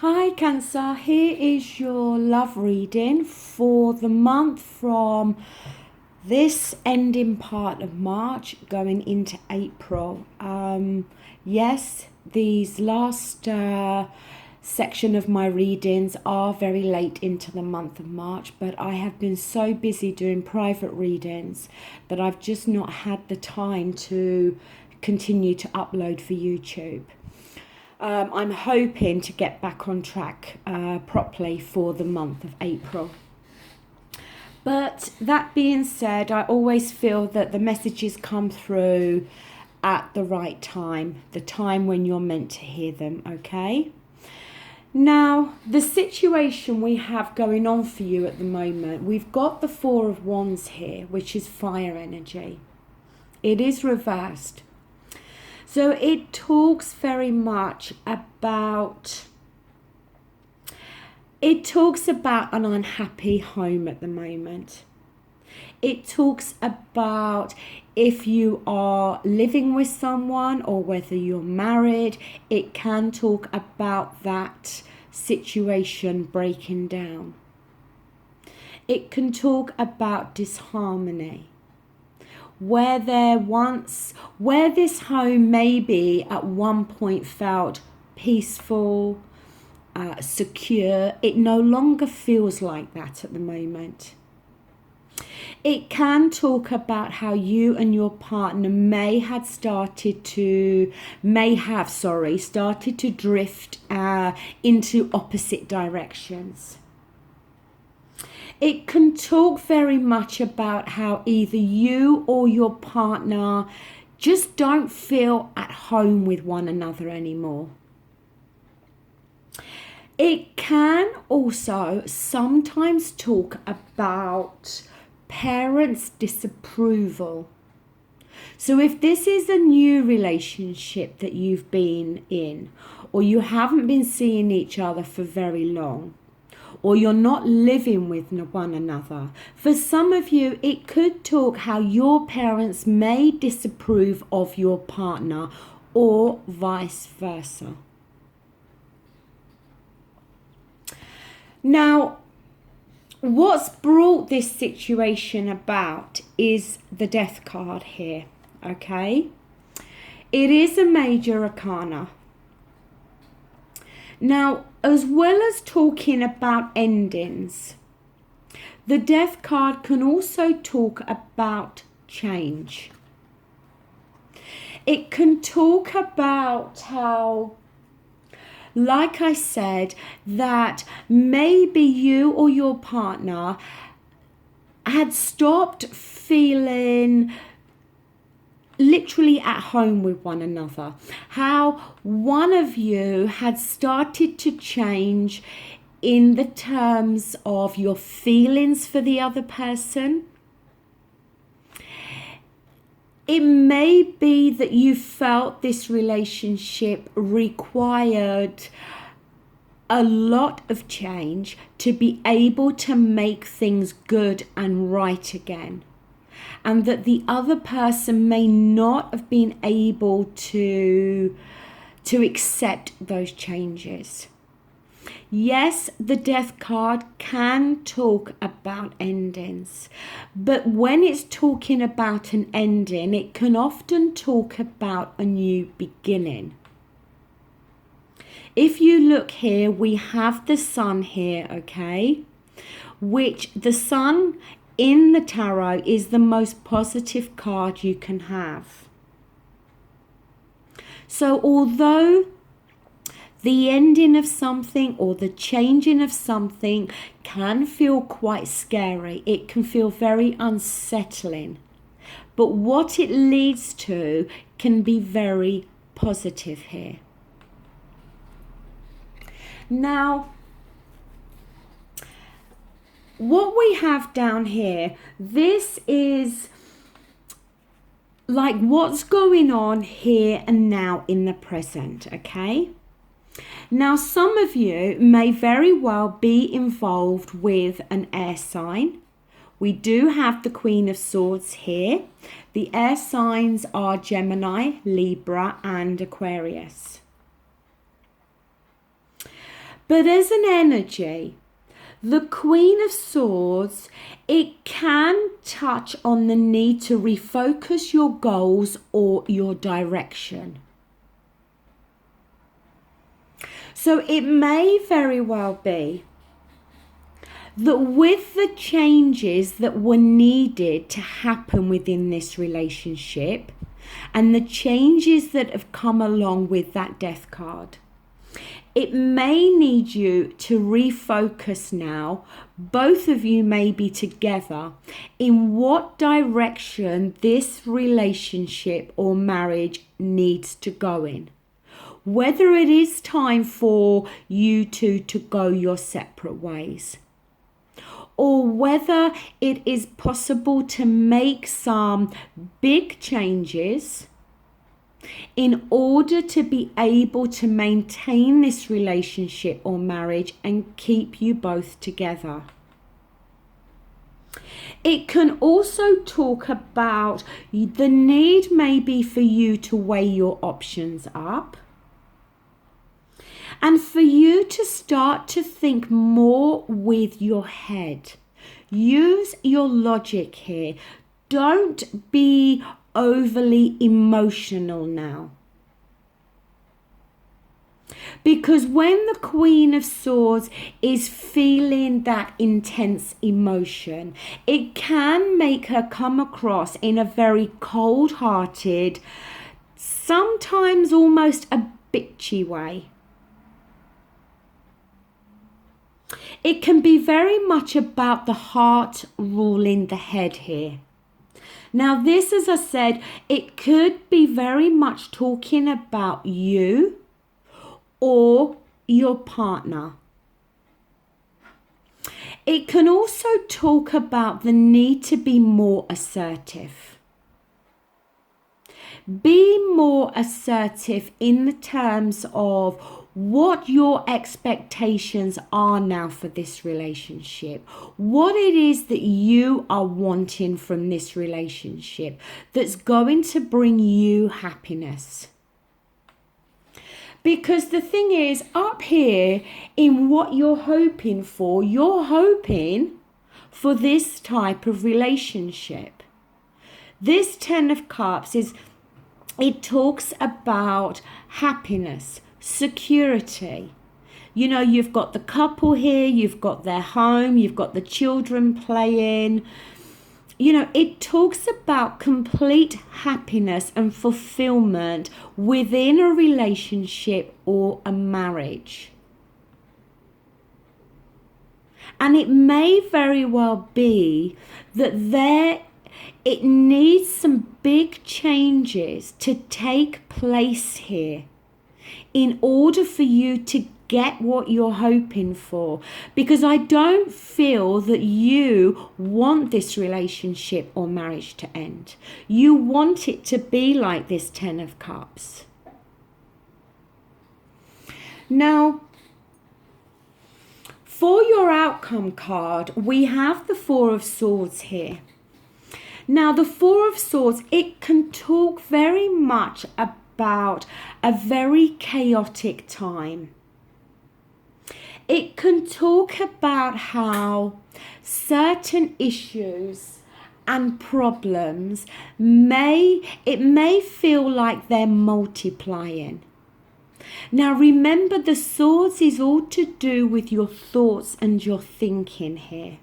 Hi Cancer, here is your love reading for the month from this ending part of March going into April. Yes, these last section of my readings are very late into the month of March, but I have been so busy doing private readings that I've just not had the time to continue to upload for YouTube. I'm hoping to get back on track properly for the month of April. But that being said, I always feel that the messages come through at the right time, the time when you're meant to hear them, okay? Now, the situation we have going on for you at the moment, we've got the Four of Wands here, which is fire energy. It is reversed. So it talks very much about, an unhappy home at the moment. It talks about if you are living with someone or whether you're married, it can talk about that situation breaking down. It can talk about disharmony. Where this home maybe at one point felt peaceful, secure, it no longer feels like that at the moment. It can talk about how you and your partner may have started to drift into opposite directions. It can talk very much about how either you or your partner just don't feel at home with one another anymore. It can also sometimes talk about parents' disapproval. So if this is a new relationship that you've been in, or you haven't been seeing each other for very long, or you're not living with one another, for some of you, it could talk how your parents may disapprove of your partner or vice versa. Now, what's brought this situation about is the Death card here, okay? It is a major arcana. Now, as well as talking about endings, the Death card can also talk about change. It can talk about how, like I said, that maybe you or your partner had stopped feeling literally at home with one another. How one of you had started to change in the terms of your feelings for the other person. It may be that you felt this relationship required a lot of change to be able to make things good and right again. And that the other person may not have been able to accept those changes. Yes, the Death card can talk about endings, but when it's talking about an ending, it can often talk about a new beginning. If you look here, we have the Sun here, okay? Which the Sun in the tarot is the most positive card you can have. So although the ending of something or the changing of something can feel quite scary, it can feel very unsettling, but what it leads to can be very positive here. Now, what we have down here, this is like what's going on here and now in the present, okay? Now, some of you may very well be involved with an air sign. We do have the Queen of Swords here. The air signs are Gemini, Libra, and Aquarius. But as an energy, the Queen of Swords, it can touch on the need to refocus your goals or your direction. So it may very well be that with the changes that were needed to happen within this relationship and the changes that have come along with that Death card, it may need you to refocus now, both of you may be together, in what direction this relationship or marriage needs to go in. Whether it is time for you two to go your separate ways, or whether it is possible to make some big changes in order to be able to maintain this relationship or marriage and keep you both together. It can also talk about the need maybe for you to weigh your options up and for you to start to think more with your head. Use your logic here. Don't be overly emotional now. Because when the Queen of Swords is feeling that intense emotion, it can make her come across in a very cold-hearted, sometimes almost a bitchy way. It can be very much about the heart ruling the head here. Now this, as I said, it could be very much talking about you or your partner. It can also talk about the need to be more assertive. Be more assertive in the terms of what your expectations are now for this relationship, what it is that you are wanting from this relationship that's going to bring you happiness. Because the thing is, up here in what you're hoping for this type of relationship. This Ten of Cups it talks about happiness, security. You know, you've got the couple here, you've got their home, you've got the children playing. You know, it talks about complete happiness and fulfillment within a relationship or a marriage. And it may very well be that it needs some big changes to take place here in order for you to get what you're hoping for, because I don't feel that you want this relationship or marriage to end. You want it to be like this Ten of Cups. Now, for your outcome card, we have the Four of Swords here. Now, the Four of Swords, it can talk very much about a very chaotic time. It can talk about how certain issues and problems may feel like they're multiplying. Now remember, the swords is all to do with your thoughts and your thinking here.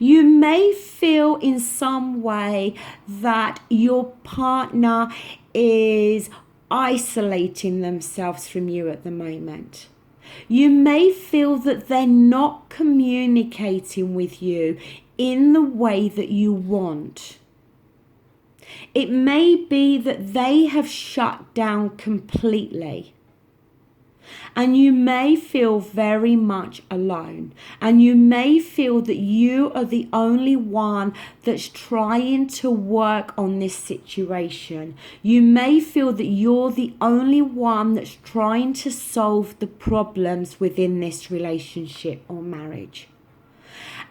You may feel in some way that your partner is isolating themselves from you at the moment. You may feel that they're not communicating with you in the way that you want. It may be that they have shut down completely. And you may feel very much alone. And you may feel that you are the only one that's trying to work on this situation. You may feel that you're the only one that's trying to solve the problems within this relationship or marriage.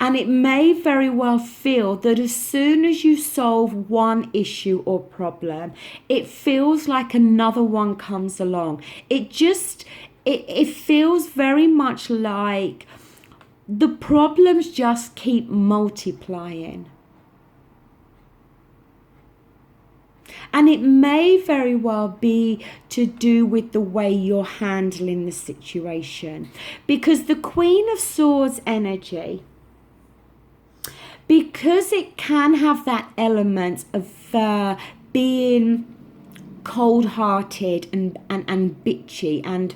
And it may very well feel that as soon as you solve one issue or problem, it feels like another one comes along. it feels very much like the problems just keep multiplying. And it may very well be to do with the way you're handling the situation. Because the Queen of Swords energy, because it can have that element of being cold-hearted and bitchy, and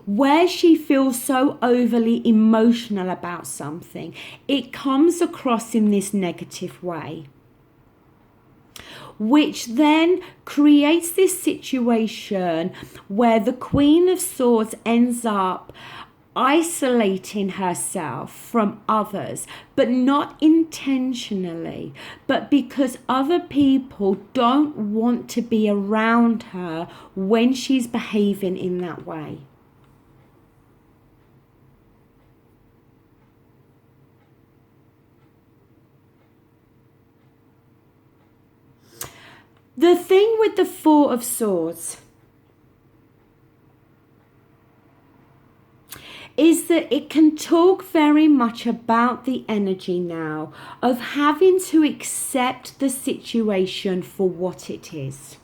where she feels so overly emotional about something, it comes across in this negative way, which then creates this situation where the Queen of Swords ends up isolating herself from others, but not intentionally, but because other people don't want to be around her when she's behaving in that way. The thing with the Four of Swords is that it can talk very much about the energy now of having to accept the situation for what it is.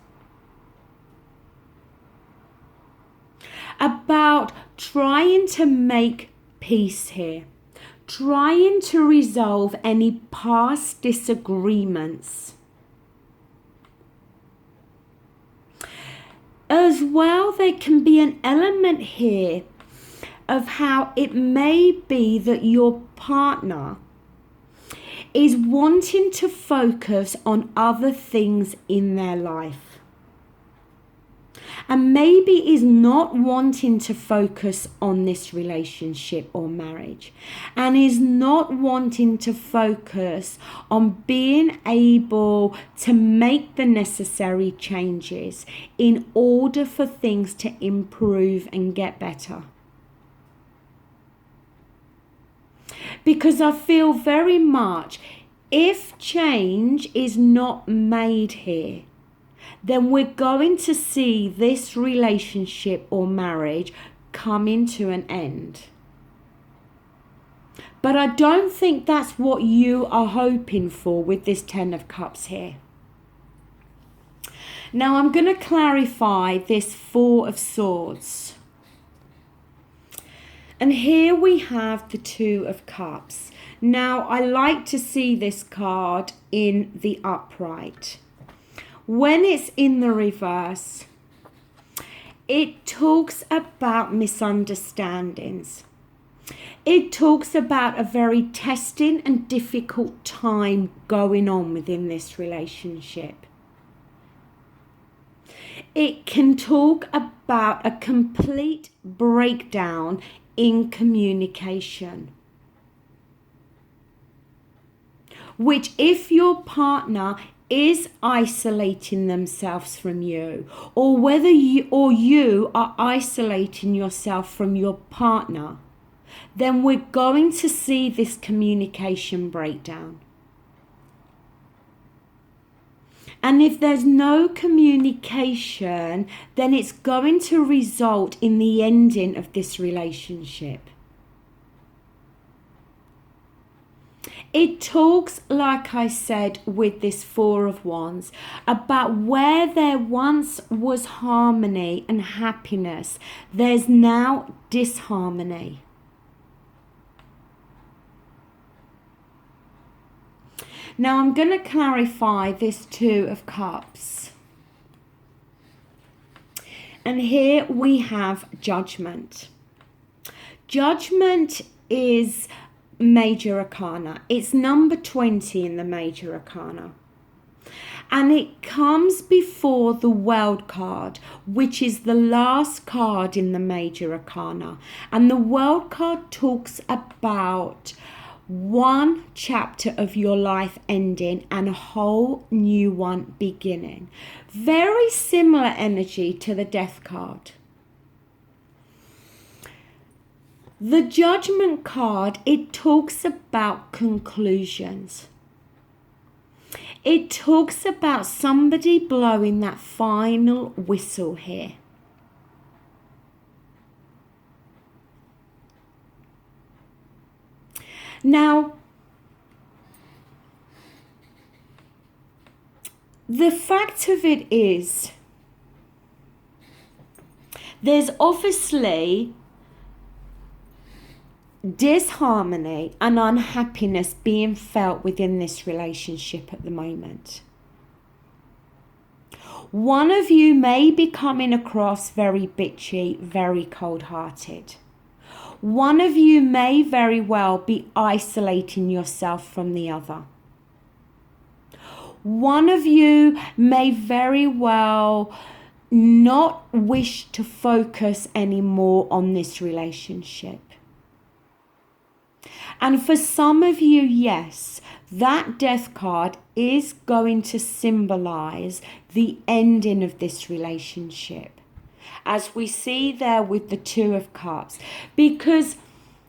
About trying to make peace here, trying to resolve any past disagreements. As well, there can be an element here of how it may be that your partner is wanting to focus on other things in their life. And maybe is not wanting to focus on this relationship or marriage, and is not wanting to focus on being able to make the necessary changes in order for things to improve and get better. Because I feel very much, if change is not made here, then we're going to see this relationship or marriage coming to an end. But I don't think that's what you are hoping for with this Ten of Cups here. Now I'm going to clarify this Four of Swords. And here we have the Two of Cups. Now I like to see this card in the upright. When it's in the reverse, it talks about misunderstandings. It talks about a very testing and difficult time going on within this relationship. It can talk about a complete breakdown in communication, which if your partner is isolating themselves from you, or whether you are isolating yourself from your partner, then we're going to see this communication breakdown. And if there's no communication, then it's going to result in the ending of this relationship. It talks, like I said, with this Four of Wands, about where there once was harmony and happiness, there's now disharmony. Now I'm going to clarify this Two of Cups. And here we have Judgment. Judgment is Major Arcana. It's number 20 in the Major Arcana. And it comes before the World card, which is the last card in the Major Arcana. And the World card talks about one chapter of your life ending and a whole new one beginning. Very similar energy to the Death card. The Judgment card, it talks about conclusions. It talks about somebody blowing that final whistle here. Now, the fact of it is, there's obviously disharmony and unhappiness being felt within this relationship at the moment. One of you may be coming across very bitchy, very cold-hearted. One of you may very well be isolating yourself from the other. One of you may very well not wish to focus anymore on this relationship. And for some of you, yes, that death card is going to symbolize the ending of this relationship, as we see there with the Two of Cups. Because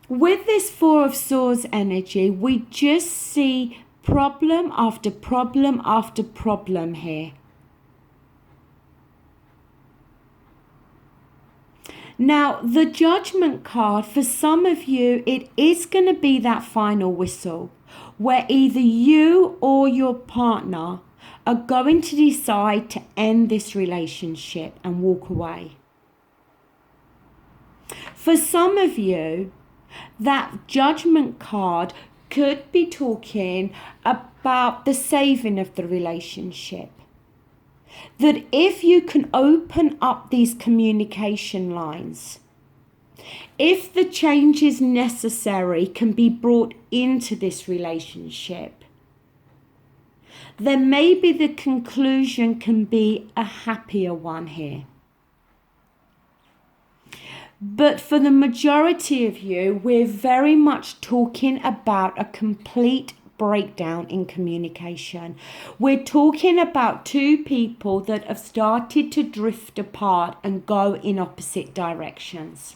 with this Four of Swords energy, we just see problem after problem after problem here. Now, the Judgment card, for some of you, it is going to be that final whistle where either you or your partner are going to decide to end this relationship and walk away. For some of you, that Judgment card could be talking about the saving of the relationship. That if you can open up these communication lines, if the changes necessary can be brought into this relationship, then maybe the conclusion can be a happier one here. But for the majority of you, we're very much talking about a complete breakdown in communication. We're talking about two people that have started to drift apart and go in opposite directions.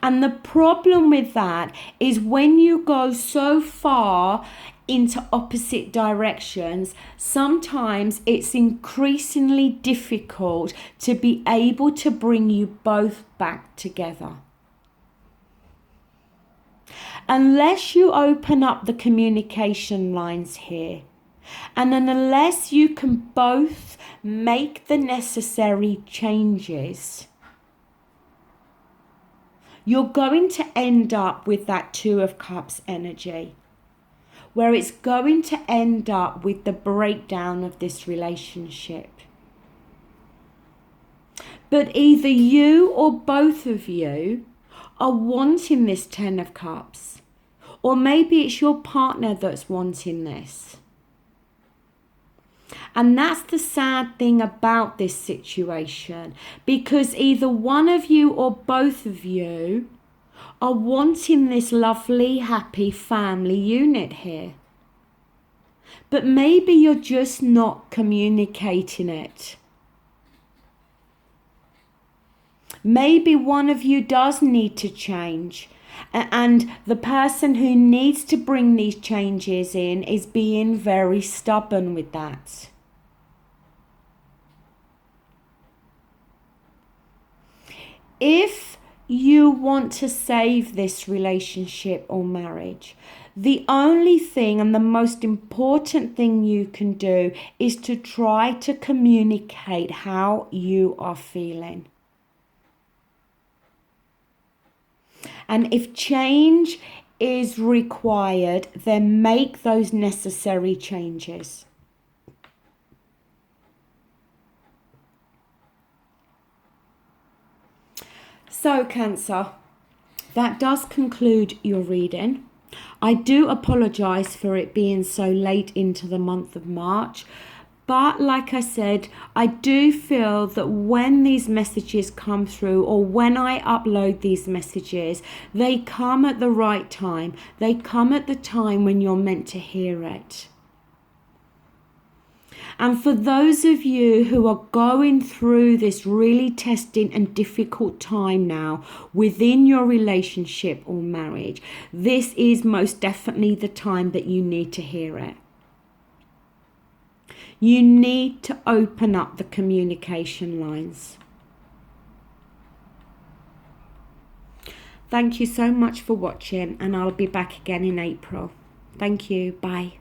And the problem with that is when you go so far into opposite directions, sometimes it's increasingly difficult to be able to bring you both back together. Unless you open up the communication lines here, and unless you can both make the necessary changes, you're going to end up with that Two of Cups energy, where it's going to end up with the breakdown of this relationship. But either you or both of you are wanting this Ten of Cups. Or maybe it's your partner that's wanting this. And that's the sad thing about this situation. Because either one of you or both of you are wanting this lovely, happy family unit here. But maybe you're just not communicating it. Maybe one of you does need to change. And the person who needs to bring these changes in is being very stubborn with that. If you want to save this relationship or marriage, the only thing and the most important thing you can do is to try to communicate how you are feeling. And if change is required, then make those necessary changes. So, Cancer, that does conclude your reading. I do apologise for it being so late into the month of March. But like I said, I do feel that when these messages come through, or when I upload these messages, they come at the right time. They come at the time when you're meant to hear it. And for those of you who are going through this really testing and difficult time now within your relationship or marriage, this is most definitely the time that you need to hear it. You need to open up the communication lines. Thank you so much for watching, and I'll be back again in April. Thank you. Bye.